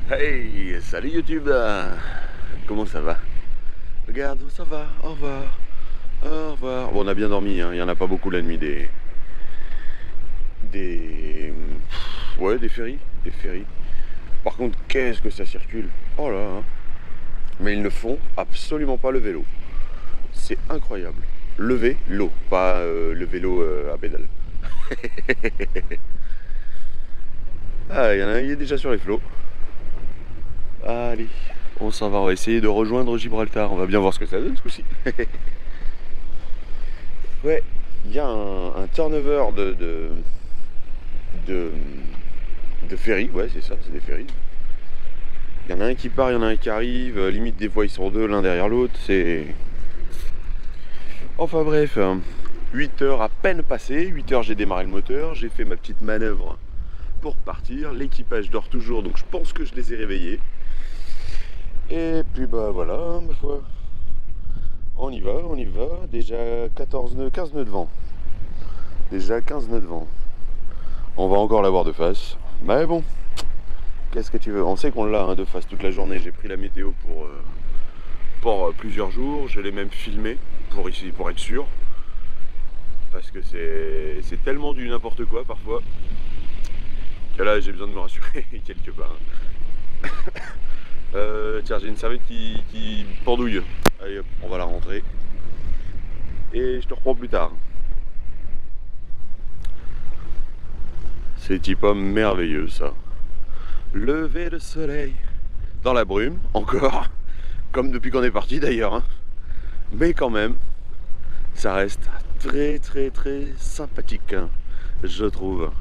Hey, salut YouTube. Comment ça va? Regarde, ça va, au revoir, au revoir. Bon, on a bien dormi, hein. Il y en a pas beaucoup la nuit des... Ouais, des ferries, des ferries. Par contre, qu'est-ce que ça circule? Oh là, hein. Mais ils ne font absolument pas le vélo. C'est incroyable. Le vélo, pas le vélo à pédale. Ah, il y en a un, il est déjà sur les flots. Allez, on s'en va, on va essayer de rejoindre Gibraltar. On va bien voir ce que ça donne ce coup-ci. Ouais, il y a un turnover de, de ferry, ouais c'est ça, c'est des ferries. Il y en a un qui part, il y en a un qui arrive, limite des fois ils sont deux l'un derrière l'autre, c'est... Enfin bref, 8 heures à peine passées, 8 heures j'ai démarré le moteur, j'ai fait ma petite manœuvre pour partir, l'équipage dort toujours donc je pense que je les ai réveillés. Et puis bah voilà, ma foi, on y va, déjà 14 nœuds, 15 nœuds de vent. Déjà 15 nœuds de vent. On va encore l'avoir de face, mais bon. Qu'est-ce que tu veux? On sait qu'on l'a de face toute la journée. J'ai pris la météo pour plusieurs jours. Je l'ai même filmé pour ici, pour être sûr. Parce que c'est tellement du n'importe quoi parfois que là j'ai besoin de me rassurer quelque part. Tiens, j'ai une serviette qui pendouille. Allez hop, on va la rentrer. Et je te reprends plus tard. C'est type homme merveilleux ça. Lever le soleil dans la brume, encore. Comme depuis qu'on est parti d'ailleurs. Hein. Mais quand même, ça reste très très très sympathique, hein, je trouve.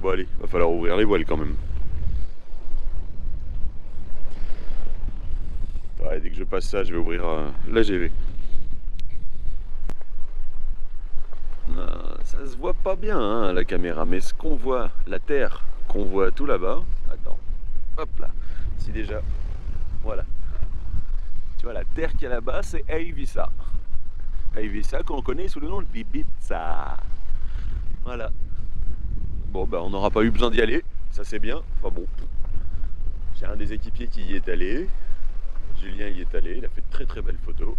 Bon allez, va falloir ouvrir les voiles quand même. Ouais, dès que je passe ça, je vais ouvrir la GV. Ça se voit pas bien hein, à la caméra, mais ce qu'on voit, la terre qu'on voit tout là-bas, attends, hop là, si déjà, voilà. Tu vois la terre qu'il y a là-bas, c'est Ibiza. Ibiza qu'on connaît sous le nom d'Ibiza. Voilà. Bon bah on n'aura pas eu besoin d'y aller, ça c'est bien. Enfin bon, j'ai un des équipiers qui y est allé. Julien y est allé, il a fait de très très belles photos.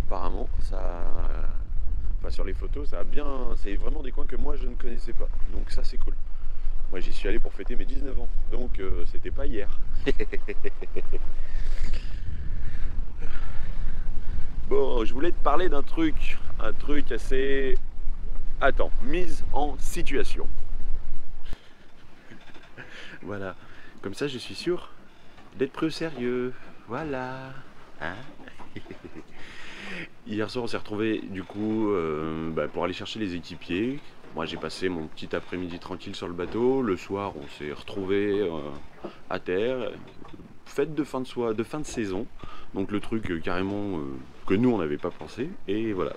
Apparemment ça... Enfin sur les photos ça a bien... C'est vraiment des coins que moi je ne connaissais pas. Donc ça c'est cool. Moi j'y suis allé pour fêter mes 19 ans. Donc c'était pas hier. Bon, je voulais te parler d'un truc. Un truc assez... Attends, mise en situation. Voilà. Comme ça je suis sûr d'être pris au sérieux. Voilà. Hein. Hier soir on s'est retrouvé du coup pour aller chercher les équipiers. Moi j'ai passé mon petit après-midi tranquille sur le bateau. Le soir on s'est retrouvé à terre. Fête de fin de saison. Donc le truc carrément que nous on n'avait pas pensé. Et voilà.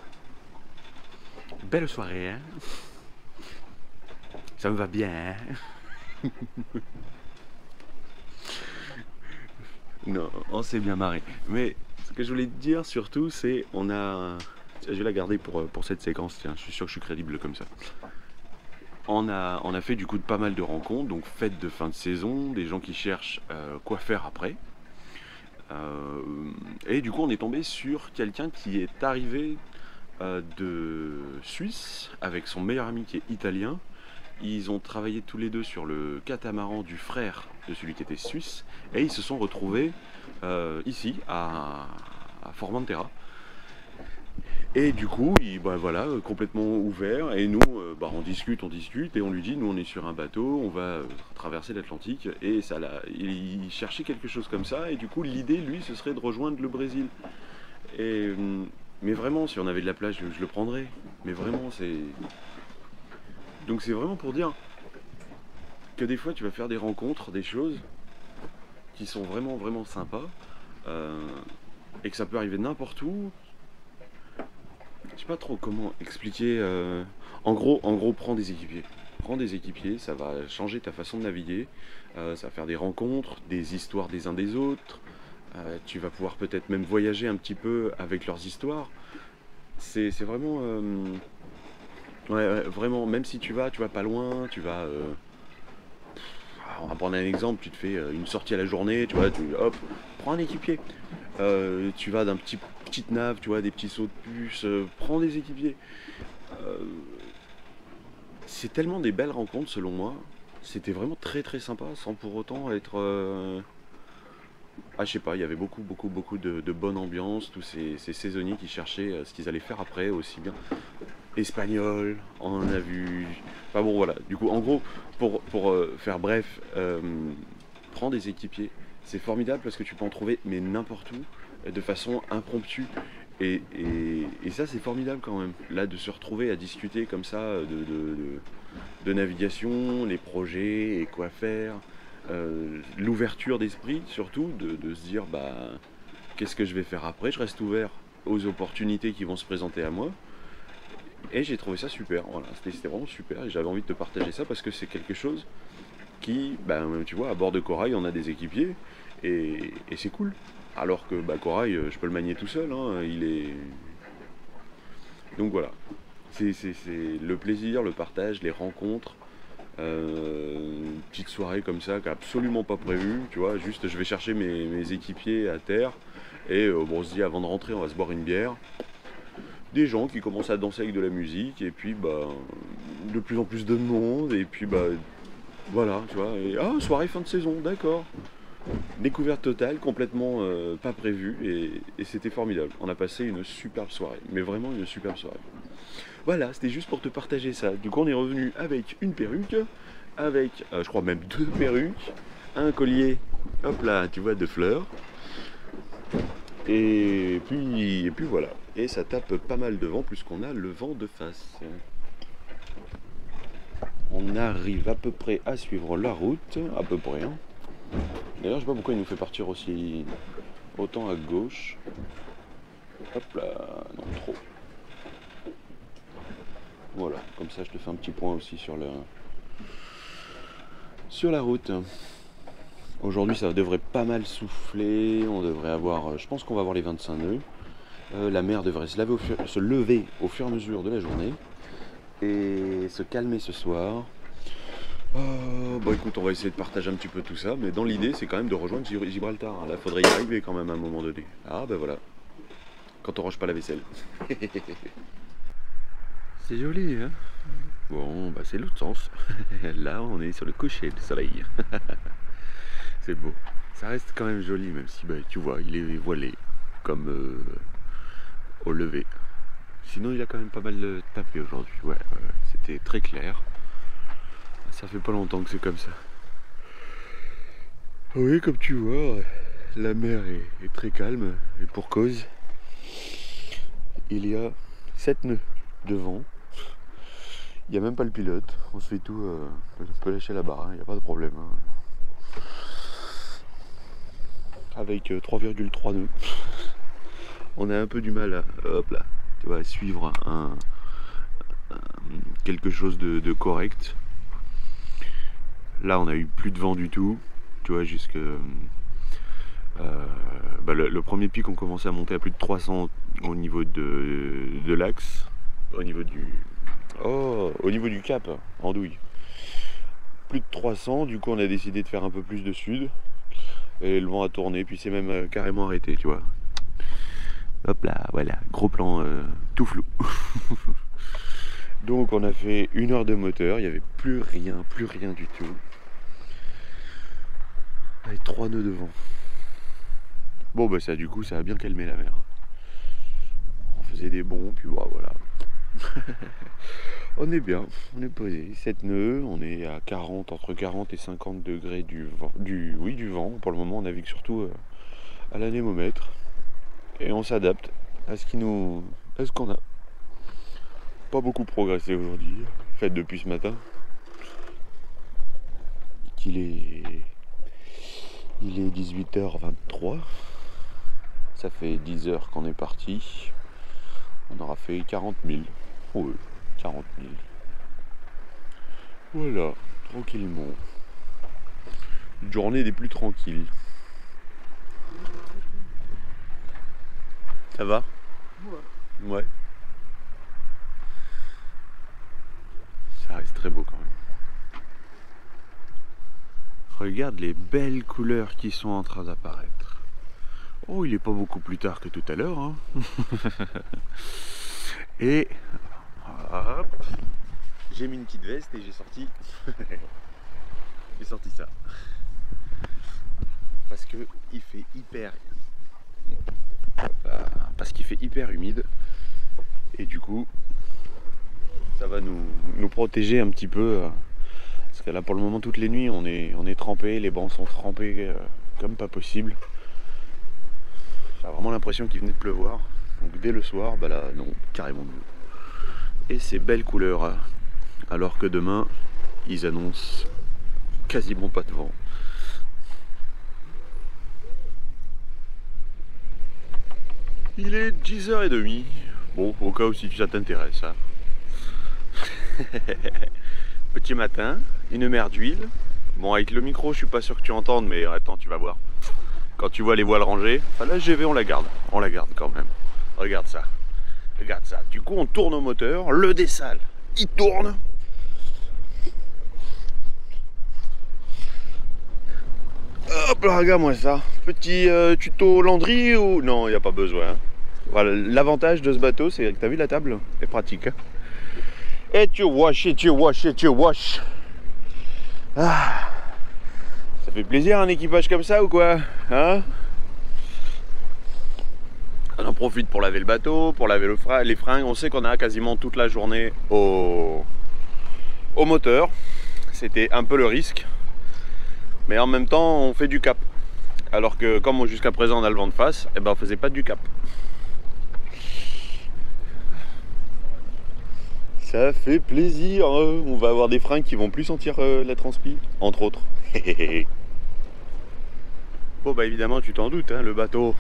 Belle soirée hein. Ça me va bien hein. Non, on s'est bien marré. Mais ce que je voulais te dire surtout, c'est on a... Je vais la garder pour cette séquence, tiens, je suis sûr que je suis crédible comme ça. On a fait du coup de pas mal de rencontres, donc fête de fin de saison, des gens qui cherchent quoi faire après. Et du coup on est tombé sur quelqu'un qui est arrivé de Suisse avec son meilleur ami qui est italien. Ils ont travaillé tous les deux sur le catamaran du frère de celui qui était suisse et ils se sont retrouvés ici à Formentera. Et du coup, voilà, complètement ouvert. Et nous, on discute et on lui dit, nous on est sur un bateau, on va traverser l'Atlantique. Et il cherchait quelque chose comme ça. Et du coup, l'idée, lui, ce serait de rejoindre le Brésil. Et, mais vraiment, si on avait de la plage, je le prendrais. Mais vraiment, c'est... Donc c'est vraiment pour dire que des fois tu vas faire des rencontres, des choses qui sont vraiment vraiment sympas et que ça peut arriver n'importe où. Je sais pas trop comment expliquer. En gros, prends des équipiers. Prends des équipiers, ça va changer ta façon de naviguer. Ça va faire des rencontres, des histoires des uns des autres. Tu vas pouvoir peut-être même voyager un petit peu avec leurs histoires. C'est vraiment Ouais, ouais, vraiment, même si tu vas pas loin, on va prendre un exemple, tu te fais une sortie à la journée, tu vois, hop, prends un équipier. Tu vas d'un petite nave, tu vois, des petits sauts de puce, prends des équipiers. Euh, c'est tellement des belles rencontres selon moi. C'était vraiment très très sympa sans pour autant être. Ah, je sais pas, il y avait beaucoup de bonne ambiance, tous ces saisonniers qui cherchaient ce qu'ils allaient faire après, aussi bien espagnol, on en a vu. Enfin bon, voilà. Du coup, en gros, pour faire bref, prends des équipiers. C'est formidable parce que tu peux en trouver, mais n'importe où, de façon impromptue. Et ça, c'est formidable quand même. Là, de se retrouver à discuter comme ça de navigation, les projets et quoi faire. L'ouverture d'esprit, surtout, de se dire, bah, qu'est-ce que je vais faire après? Je reste ouvert aux opportunités qui vont se présenter à moi. Et j'ai trouvé ça super, voilà, c'était vraiment super et j'avais envie de te partager ça parce que c'est quelque chose qui, ben, tu vois, à bord de Corail, on a des équipiers et c'est cool. Alors que bah, Corail, je peux le manier tout seul, hein, il est. Donc voilà, c'est le plaisir, le partage, les rencontres, une petite soirée comme ça qui est absolument pas prévue, tu vois, juste je vais chercher mes équipiers à terre et bon, on se dit avant de rentrer, on va se boire une bière. Des gens qui commencent à danser avec de la musique et puis bah de plus en plus de monde et puis bah voilà tu vois et ah soirée fin de saison d'accord, découverte totale complètement pas prévue et c'était formidable, on a passé une superbe soirée mais vraiment une superbe soirée. Voilà, c'était juste pour te partager ça. Du coup on est revenu avec une perruque, avec je crois même deux perruques, un collier hop là tu vois de fleurs. Et puis voilà. Et ça tape pas mal de vent puisqu'on a le vent de face. On arrive à peu près à suivre la route, à peu près. Hein. D'ailleurs, je sais pas pourquoi il nous fait partir aussi autant à gauche. Hop là, non trop. Voilà, comme ça je te fais un petit point aussi sur la route. Aujourd'hui ça devrait pas mal souffler, on devrait avoir, je pense qu'on va avoir les 25 nœuds. La mer devrait se lever au fur et à mesure de la journée et se calmer ce soir. Bon écoute, on va essayer de partager un petit peu tout ça, mais dans l'idée c'est quand même de rejoindre Gibraltar. Là faudrait y arriver quand même à un moment donné. Ah ben voilà, quand on range pas la vaisselle. C'est joli hein. Bon bah c'est l'autre sens. Là on est sur le coucher du soleil. C'est beau. Ça reste quand même joli même si bah, tu vois il est voilé comme au lever. Sinon il a quand même pas mal tapé aujourd'hui. Ouais, c'était très clair. Ça fait pas longtemps que c'est comme ça. Oui, comme tu vois, la mer est très calme et pour cause. Il y a 7 nœuds de vent. Il n'y a même pas le pilote. On se fait tout. On peut lâcher la barre, il n'y a pas de problème. Hein. Avec 3,3 nœuds. On a un peu du mal à, hop là, tu vois, à suivre quelque chose de correct. Là, on a eu plus de vent du tout. Tu vois, jusque. Bah, le premier pic, on commençait à monter à plus de 300 au niveau de l'axe. Au niveau du cap, Andouille. Plus de 300, du coup on a décidé de faire un peu plus de sud. Et le vent a tourné, puis c'est même carrément arrêté, tu vois. Hop là, voilà, gros plan tout flou. Donc on a fait 1 heure de moteur, il n'y avait plus rien du tout. Avec 3 nœuds de vent. Bon bah ça du coup ça a bien calmé la mer. On faisait des bonds, puis bah, voilà. On est bien, on est posé, 7 nœuds, on est à 40, entre 40 et 50 degrés du vent. Pour le moment on navigue surtout à l'anémomètre. Et on s'adapte à ce qu'on a. Pas beaucoup progressé aujourd'hui, fait depuis ce matin. Il est 18h23. Ça fait 10 heures qu'on est parti. On aura fait 40 000. Ouais, 40 000. Voilà, tranquillement. Une journée des plus tranquilles. Ça va? Ouais. regarde les belles couleurs qui sont en train d'apparaître. Oh, il n'est pas beaucoup plus tard que tout à l'heure. Hein. Et hop, j'ai mis une petite veste et j'ai sorti, j'ai sorti ça. Parce que il fait hyper, parce qu'il fait hyper humide et du coup ça va nous protéger un petit peu. Parce que là pour le moment toutes les nuits on est trempé, les bancs sont trempés comme pas possible. J'ai vraiment l'impression qu'il venait de pleuvoir. Donc dès le soir, bah là non, carrément bleu. Et ces belles couleurs, alors que demain ils annoncent quasiment pas de vent. Il est 10h30. Bon, au cas où si ça t'intéresse. Hein. Petit matin, une mer d'huile. Bon, avec le micro, je suis pas sûr que tu entendes, mais attends, tu vas voir. Quand tu vois les voiles rangées, enfin, la GV, on la garde quand même. Regarde ça. Regarde ça. Du coup, on tourne au moteur, le dessale, il tourne. Hop là, regarde-moi ça. Petit tuto Landry ou... Non, il n'y a pas besoin. Hein. Voilà, l'avantage de ce bateau, c'est que tu as vu la table? Elle est pratique. Hein. Et tu wash, et tu wash, et tu wash. Ah. Ça fait plaisir un équipage comme ça ou quoi? Hein? On en profite pour laver le bateau, pour laver les fringues. On sait qu'on a quasiment toute la journée au moteur. C'était un peu le risque. Mais en même temps, on fait du cap. Alors que comme jusqu'à présent on a le vent de face, eh ben on faisait pas du cap. Ça fait plaisir. On va avoir des fringues qui vont plus sentir la transpi, entre autres. Bon bah évidemment tu t'en doutes, hein, le bateau.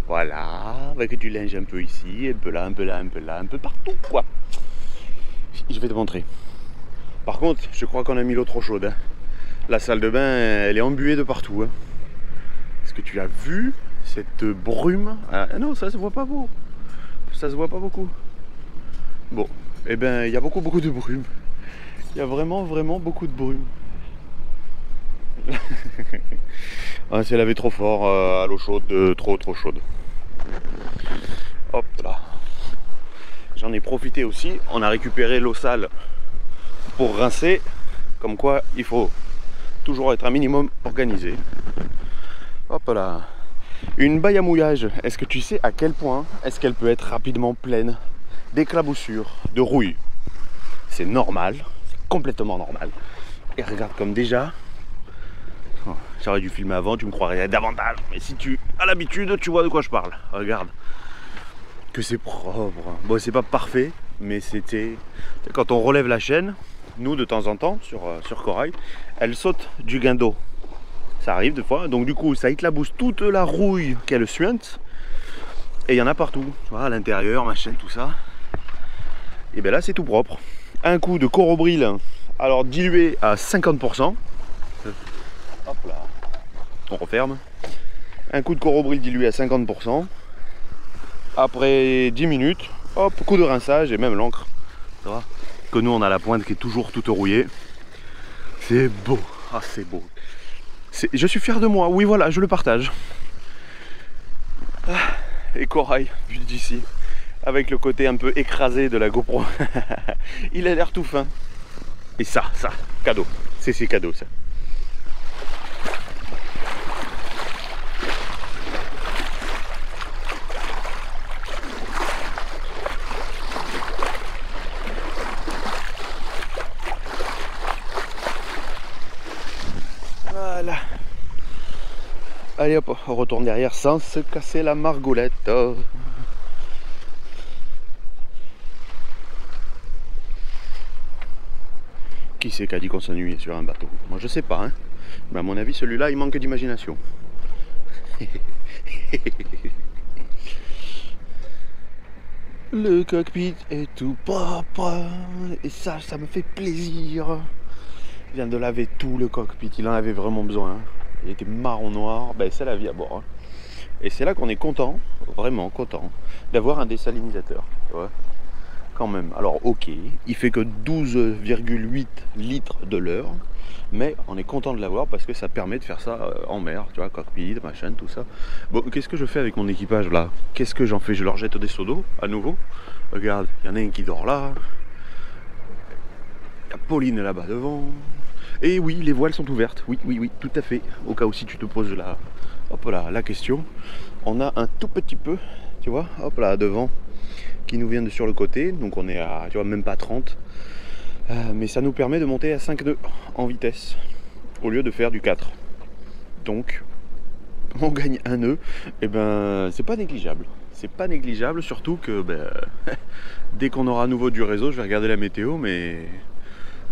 Voilà, avec du linge un peu ici, un peu là, un peu là, un peu là, un peu partout quoi. Je vais te montrer. Par contre, je crois qu'on a mis l'eau trop chaude. Hein. La salle de bain, elle est embuée de partout. Hein. Est-ce que tu as vu cette brume? Ah non, ça se voit pas beau. Ça se voit pas beaucoup. Bon, eh ben, il y a beaucoup de brume. Il y a vraiment beaucoup de brume. On s'est lavé trop fort à l'eau chaude, trop chaude. Hop là. J'en ai profité aussi. On a récupéré l'eau sale pour rincer. Comme quoi, il faut toujours être un minimum organisé. Hop là. Une baille à mouillage, est-ce que tu sais à quel point est-ce qu'elle peut être rapidement pleine d'éclaboussures, de rouille? C'est normal, c'est complètement normal. Et regarde comme déjà, oh, j'aurais dû filmer avant, tu me croirais davantage. Mais si tu as l'habitude, tu vois de quoi je parle. Regarde, que c'est propre. Bon, c'est pas parfait, mais c'était... Quand on relève la chaîne, nous de temps en temps, sur Corail, elle saute du guindeau. Ça arrive des fois, donc du coup ça éclabousse toute la rouille qu'elle suinte. Et il y en a partout, voilà, à l'intérieur, machin, tout ça. Et bien là c'est tout propre. Un coup de Corobril, alors dilué à 50%. Hop là. On referme. Un coup de Corobril dilué à 50%. Après 10 minutes, hop, coup de rinçage et même l'encre. Ça va. Que nous on a la pointe qui est toujours toute rouillée. C'est beau, ah c'est beau. Je suis fier de moi, oui voilà, je le partage. Et Corail, vu d'ici, avec le côté un peu écrasé de la GoPro, il a l'air tout fin. Et ça, cadeau, c'est cadeau ça. Voilà. Allez hop, on retourne derrière sans se casser la margoulette. Qui c'est qui a dit qu'on s'ennuyait sur un bateau? Moi je sais pas, hein. Mais à mon avis celui-là il manque d'imagination. Le cockpit est tout propre et ça me fait plaisir. Il vient de laver tout le cockpit, il en avait vraiment besoin. Il était marron noir, ben, c'est la vie à bord. Et c'est là qu'on est content, vraiment content, d'avoir un désalinisateur. Tu vois. quand même. Alors ok, il fait que 12,8 litres de l'heure, mais on est content de l'avoir parce que ça permet de faire ça en mer, tu vois, cockpit, machin, tout ça. Bon, qu'est-ce que je fais avec mon équipage là? Qu'est-ce que j'en fais? Je leur jette des seaux d'eau à nouveau. Regarde, il y en a un qui dort là. Il y a Pauline là-bas devant. Et oui, les voiles sont ouvertes. Oui, oui, oui, tout à fait. Au cas où si tu te poses là, hop là, la question. On a un tout petit peu, tu vois, hop là, devant, qui nous vient de sur le côté. Donc on est à, tu vois, même pas 30. Mais ça nous permet de monter à 5 nœuds en vitesse, au lieu de faire du 4. Donc, on gagne un nœud. Et ben, c'est pas négligeable. C'est pas négligeable, surtout que ben, dès qu'on aura à nouveau du réseau, je vais regarder la météo, mais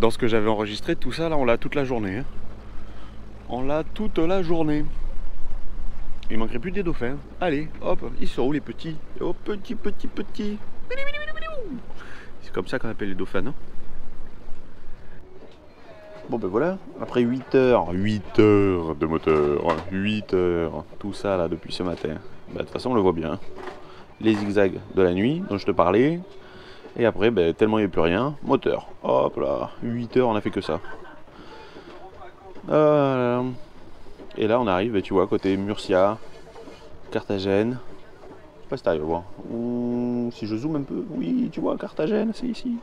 dans ce que j'avais enregistré, tout ça, là, on l'a toute la journée. Hein. On l'a toute la journée. Il manquerait plus des dauphins. Allez, hop, ils sont où les petits? Oh, petits, petits, petits. C'est comme ça qu'on appelle les dauphins, non? Bon ben voilà, après 8 heures de moteur, 8 heures, tout ça là depuis ce matin. Ben, de toute façon on le voit bien. Les zigzags de la nuit dont je te parlais. Et après, ben, tellement il n'y a plus rien, moteur. Hop là, 8 heures on a fait que ça. Et là on arrive, ben, tu vois, côté Murcia, Carthagène. Je sais pas si t'arrives à voir. Si je zoome un peu, oui, tu vois, Carthagène, c'est ici.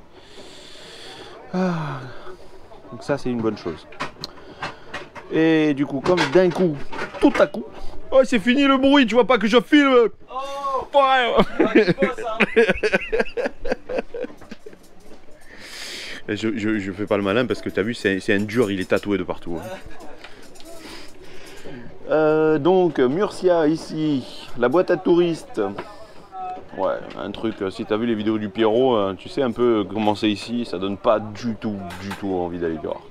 Donc ça c'est une bonne chose. Et du coup, comme d'un coup, tout à coup, oh c'est fini le bruit, tu vois pas que je filme. Oh ouais. Je fais pas le malin parce que t'as vu, c'est un dur, il est tatoué de partout. Hein. Donc Murcia ici, la boîte à touristes. Ouais, un truc, si t'as vu les vidéos du Pierrot, tu sais un peu comment c'est ici, ça donne pas du tout envie d'aller voir.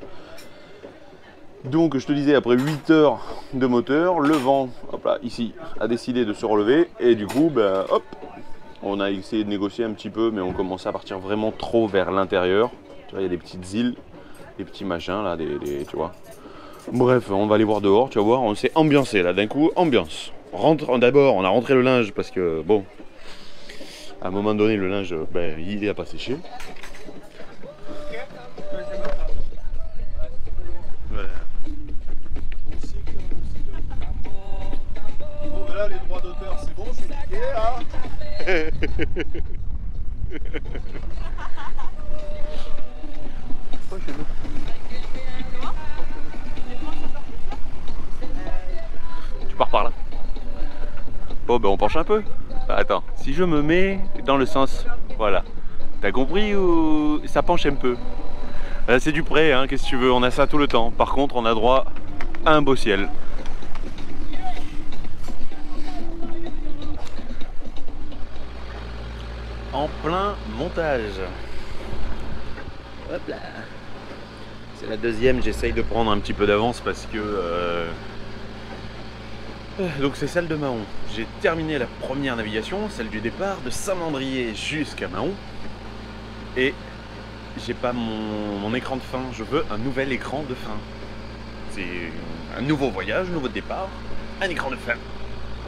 Donc je te disais, après 8 heures de moteur, le vent, hop là, ici, a décidé de se relever, et du coup, ben, hop, on a essayé de négocier un petit peu, mais on commençait à partir vraiment trop vers l'intérieur. Tu vois, il y a des petites îles, des petits machins là, tu vois. Bref, on va aller voir dehors, tu vas voir, on s'est ambiancé là, d'un coup, ambiance. D'abord, on a rentré le linge parce que, bon, à un moment donné, le linge, ben, il n'a pas séché. Voilà. Bon, ben là, les droits d'auteur, c'est bon, c'est niqué, là. Tu pars par là. Bon, ben on penche un peu. Attends, si je me mets dans le sens, voilà. T'as compris ou ça penche un peu? C'est du prêt, hein, qu'est-ce que tu veux, on a ça tout le temps. Par contre, on a droit à un beau ciel. En plein montage. Hop là. C'est la deuxième, j'essaye de prendre un petit peu d'avance parce que... Donc c'est celle de Mahon. J'ai terminé la première navigation, celle du départ de Saint-Mandrier jusqu'à Mahon. Et j'ai pas mon écran de fin, je veux un nouvel écran de fin. C'est un nouveau voyage, un nouveau départ, un écran de fin.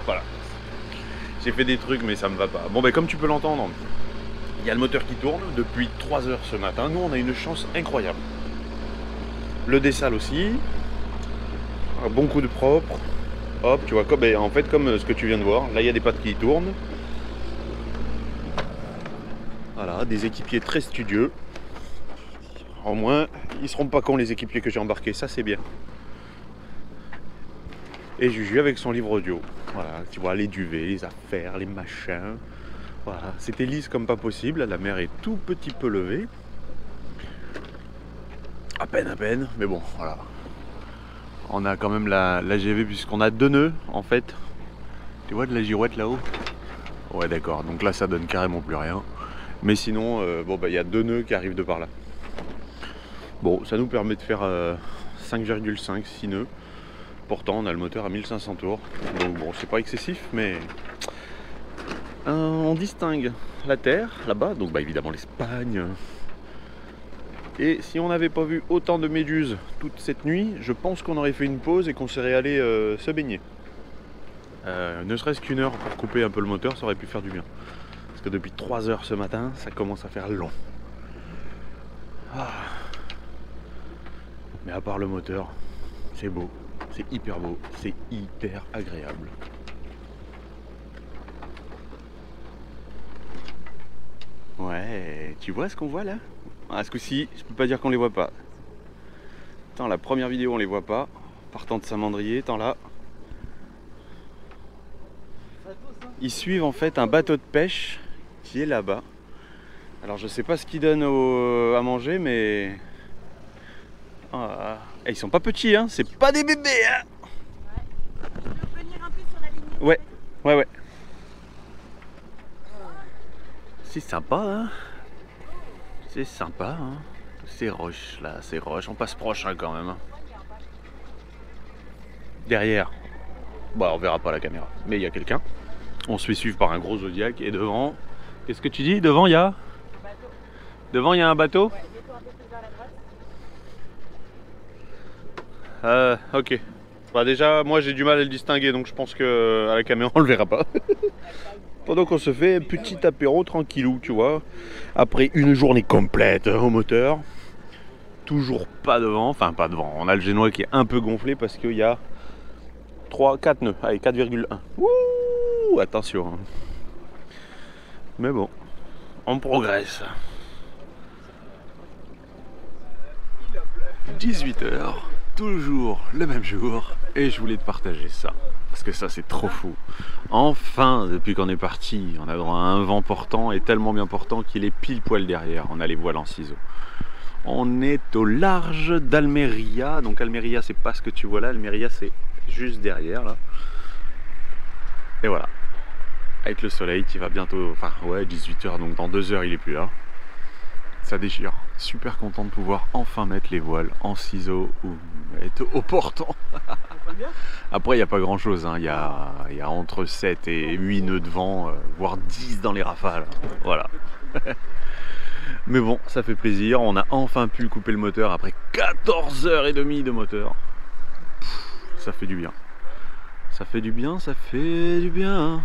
Voilà. J'ai fait des trucs mais ça me va pas. Bon ben comme tu peux l'entendre, il y a le moteur qui tourne depuis 3 heures ce matin. Nous on a une chance incroyable. Le dessal aussi. Un bon coup de propre. Hop, tu vois, comme, en fait comme ce que tu viens de voir. Là il y a des pattes qui tournent. Voilà, des équipiers très studieux. Au moins, ils seront pas cons les équipiers que j'ai embarqués, ça c'est bien. Et Juju avec son livre audio. Voilà, tu vois, les duvets, les affaires, les machins. Voilà, c'était lisse comme pas possible. La mer est tout petit peu levée. À peine, mais bon, voilà. On a quand même la GV puisqu'on a 2 nœuds en fait. Tu vois de la girouette là-haut? Ouais d'accord, donc là ça donne carrément plus rien. Mais sinon, bon bah il y a 2 nœuds qui arrivent de par là. Bon, ça nous permet de faire 5,5, 6 nœuds. Pourtant on a le moteur à 1500 tours. Donc bon, c'est pas excessif, mais on distingue la terre là-bas, donc bah évidemment l'Espagne. Et si on n'avait pas vu autant de méduses toute cette nuit, je pense qu'on aurait fait une pause et qu'on serait allé se baigner. Ne serait-ce qu'une heure pour couper un peu le moteur, ça aurait pu faire du bien. Parce que depuis 3 heures ce matin, ça commence à faire long. Ah. Mais à part le moteur, c'est beau, c'est hyper beau, c'est hyper agréable. Ouais, tu vois ce qu'on voit là? À ce coup-ci, je peux pas dire qu'on les voit pas. Tant la première vidéo on les voit pas, partant de Saint-Mandrier, tant là. Ils suivent en fait un bateau de pêche qui est là-bas. Alors je sais pas ce qu'ils donnent à manger, mais et ils sont pas petits, hein, c'est pas des bébés, hein. Tu veux venir un peu sur la ligne? Ouais, ouais, ouais. C'est sympa, hein. C'est sympa, hein. Ces roches là, ces roches, on passe proche hein, quand même. Hein. Derrière, bah on verra pas la caméra, mais il y a quelqu'un. On se fait suivre par un gros Zodiac et devant, qu'est-ce que tu dis? Devant il y a? Devant il y a un bateau? Ouais, mets-toi un peu plus vers la droite. Ok. Bah déjà, moi j'ai du mal à le distinguer, donc je pense que à la caméra on le verra pas. Pendant qu'on se fait un petit apéro tranquillou, tu vois. Après une journée complète au moteur. Toujours pas de vent, enfin pas de vent. On a le génois qui est un peu gonflé parce qu'il y a 4 nœuds. Allez, 4,1. Ouh, attention. Hein. Mais bon, on progresse. 18h, toujours le même jour. Et je voulais te partager ça. Parce que ça c'est trop fou. Enfin, depuis qu'on est parti, on a droit à un vent portant et tellement bien portant qu'il est pile poil derrière. On a les voiles en ciseaux. On est au large d'Almeria. Donc Almeria c'est pas ce que tu vois là. Almeria c'est juste derrière là. Et voilà. Avec le soleil qui va bientôt... Enfin ouais 18h donc dans 2 heures il est plus là. Ça déchire. Super content de pouvoir enfin mettre les voiles en ciseaux ou être au portant. Après il n'y a pas grand chose, hein. Il y a entre 7 et 8 nœuds de vent, voire 10 dans les rafales. Voilà. Mais bon, ça fait plaisir. On a enfin pu couper le moteur après 14h30 de moteur. Ça fait du bien. Ça fait du bien, ça fait du bien.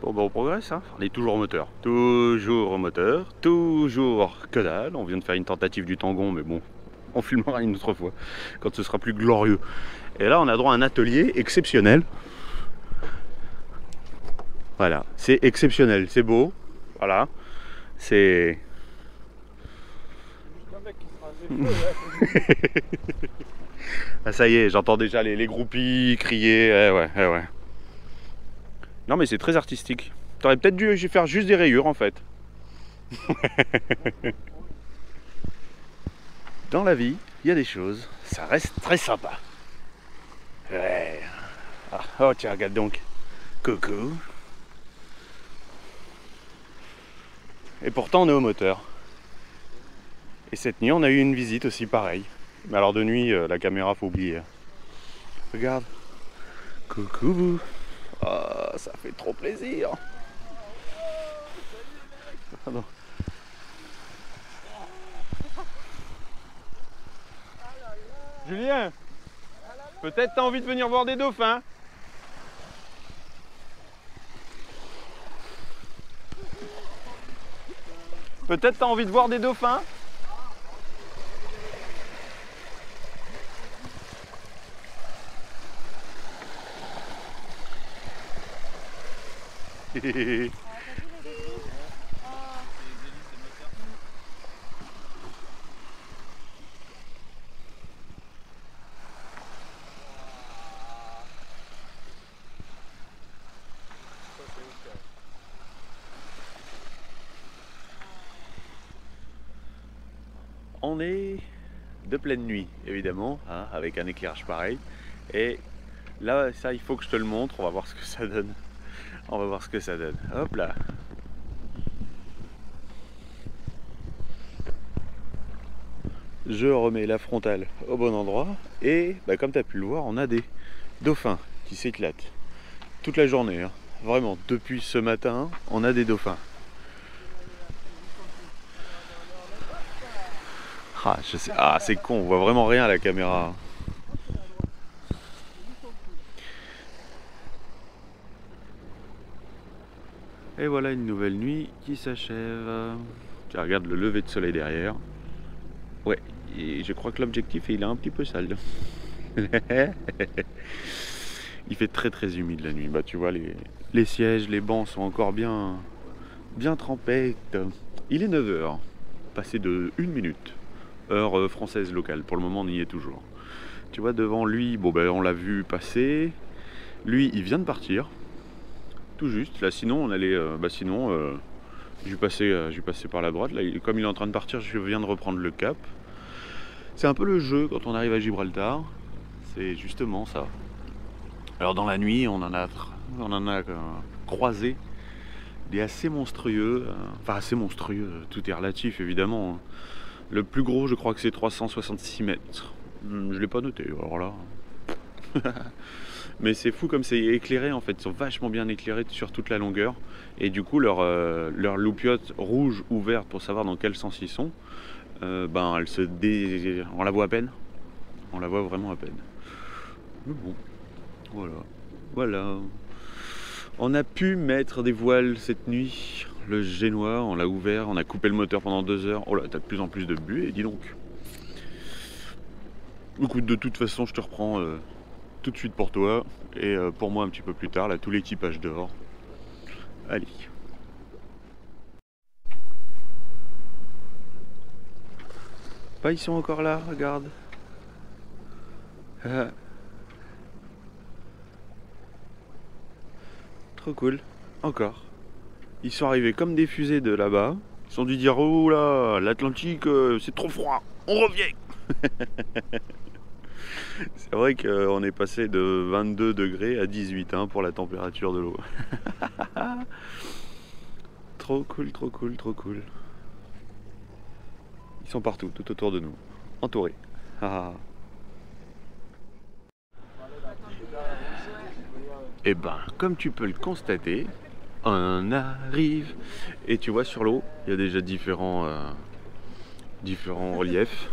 Bon bah on progresse, hein. On est toujours au moteur. Toujours au moteur, toujours que dalle. On vient de faire une tentative du tangon, mais bon, on filmera une autre fois, quand ce sera plus glorieux. Et là on a droit à un atelier exceptionnel. Voilà, c'est exceptionnel, c'est beau. Voilà, c'est... Ah, ça y est, j'entends déjà les groupies crier, ouais. Non mais c'est très artistique. T'aurais peut-être dû faire juste des rayures en fait. Dans la vie, il y a des choses, ça reste très sympa. Ouais. Ah, oh tiens, regarde donc. Coucou. Et pourtant on est au moteur. Et cette nuit on a eu une visite aussi pareil. Mais alors de nuit, la caméra faut oublier. Regarde. Coucou vous. Oh, ça fait trop plaisir. Pardon. Julien, peut-être t'as envie de venir voir des dauphins. Peut-être t'as envie de voir des dauphins. On est de pleine nuit, évidemment, hein, avec un éclairage pareil. Et là, ça, il faut que je te le montre. On va voir ce que ça donne. On va voir ce que ça donne. Hop là. Je remets la frontale au bon endroit. Et bah, comme tu as pu le voir, on a des dauphins qui s'éclatent toute la journée. Hein. Vraiment, depuis ce matin, on a des dauphins. Ah, je sais. Ah, c'est con, on voit vraiment rien à la caméra. Et voilà une nouvelle nuit qui s'achève. Tiens, regarde le lever de soleil derrière. Ouais, et je crois que l'objectif, il est un petit peu sale. Il fait très humide la nuit. Bah tu vois, les sièges, les bancs sont encore bien trempés. Il est 9h, passé de 1 minute. Heure française locale, pour le moment on y est toujours. Tu vois devant lui, bon ben on l'a vu passer. Lui il vient de partir. Tout juste, là sinon on allait. Je vais passer par la droite. Là, comme il est en train de partir, je viens de reprendre le cap. C'est un peu le jeu quand on arrive à Gibraltar. C'est justement ça. Alors dans la nuit, on en a croisé des assez monstrueux. Enfin assez monstrueux, tout est relatif évidemment. Le plus gros, je crois que c'est 366 mètres. Je ne l'ai pas noté, alors là. Mais c'est fou comme c'est éclairé en fait. Ils sont vachement bien éclairés sur toute la longueur. Et du coup, leur loupiote rouge ou verte pour savoir dans quel sens ils sont, on la voit à peine. On la voit vraiment à peine. Mais bon, voilà. On a pu mettre des voiles cette nuit. Le génois, on l'a ouvert, on a coupé le moteur pendant 2 heures. Oh là, t'as de plus en plus de buée, dis donc. Écoute, de toute façon, je te reprends tout de suite pour toi. Et pour moi un petit peu plus tard, là, tout l'équipage dehors. Allez. Ils sont encore là, regarde. Trop cool, encore. Ils sont arrivés comme des fusées de là-bas. Ils sont dû dire oh là, l'Atlantique c'est trop froid, on revient. C'est vrai qu'on est passé de 22 degrés à 18 pour la température de l'eau. Trop cool. Ils sont partout, tout autour de nous, entourés. Et ben, comme tu peux le constater, on arrive. Et tu vois sur l'eau, il y a déjà différents reliefs.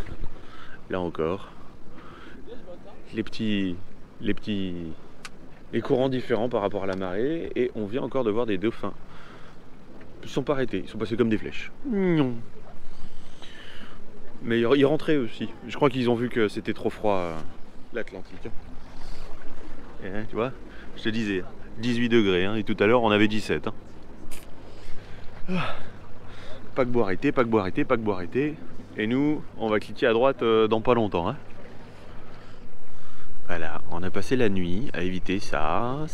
Là encore, les courants différents par rapport à la marée. Et on vient encore de voir des dauphins. Ils ne sont pas arrêtés, ils sont passés comme des flèches. Mais ils rentraient eux aussi. Je crois qu'ils ont vu que c'était trop froid l'Atlantique. Et, tu vois, je te disais, 18 degrés, et tout à l'heure on avait 17. Paquebot arrêté. Et nous, on va cliquer à droite dans pas longtemps. Voilà, on a passé la nuit à éviter ça,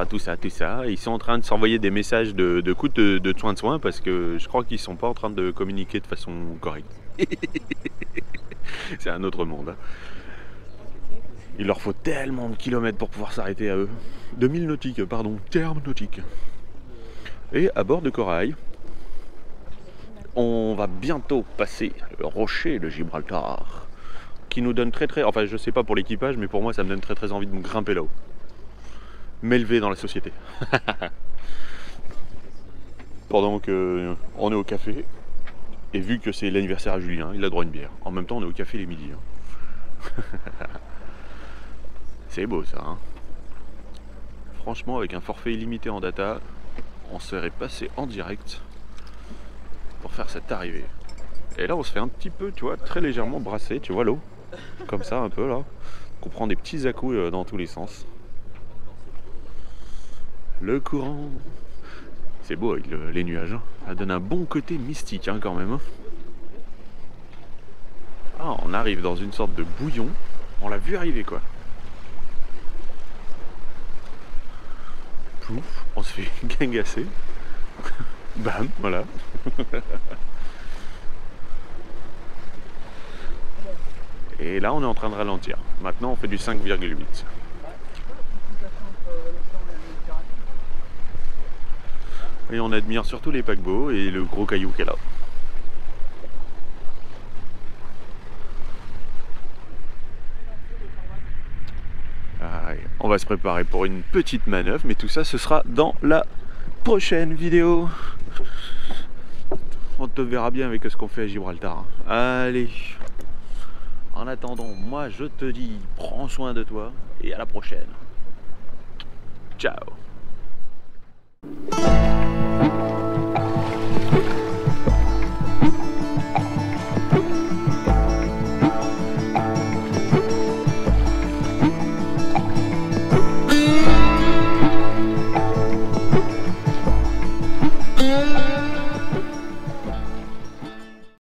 tout ça. Ils sont en train de s'envoyer des messages de coups de soin parce que je crois qu'ils sont pas en train de communiquer de façon correcte. C'est un autre monde. Il leur faut tellement de kilomètres pour pouvoir s'arrêter à eux. 2000 nautiques, pardon, termes nautiques. Et à bord de Corail, on va bientôt passer le rocher de Gibraltar, qui nous donne enfin je sais pas pour l'équipage, mais pour moi ça me donne très envie de me grimper là-haut. M'élever dans la société. Pendant que on est au café, et vu que c'est l'anniversaire à Julien, il a droit à une bière. En même temps on est au café les midis. C'est beau ça. Franchement, avec un forfait illimité en data, on serait passé en direct pour faire cette arrivée. Et là on se fait un petit peu, tu vois, très légèrement brasser, tu vois l'eau, comme ça un peu là. On prend des petits à-coups dans tous les sens. Le courant, c'est beau avec les nuages, ça donne un bon côté mystique quand même. On arrive dans une sorte de bouillon, on l'a vu arriver quoi. Pouf, on se fait gangasser. Bam, voilà. Et là on est en train de ralentir. Maintenant on fait du 5,8. Et on admire surtout les paquebots et le gros caillou qu'elle a. On va se préparer pour une petite manœuvre, mais tout ça, ce sera dans la prochaine vidéo. On te verra bien avec ce qu'on fait à Gibraltar. Allez. En attendant, moi je te dis, prends soin de toi et à la prochaine. Ciao.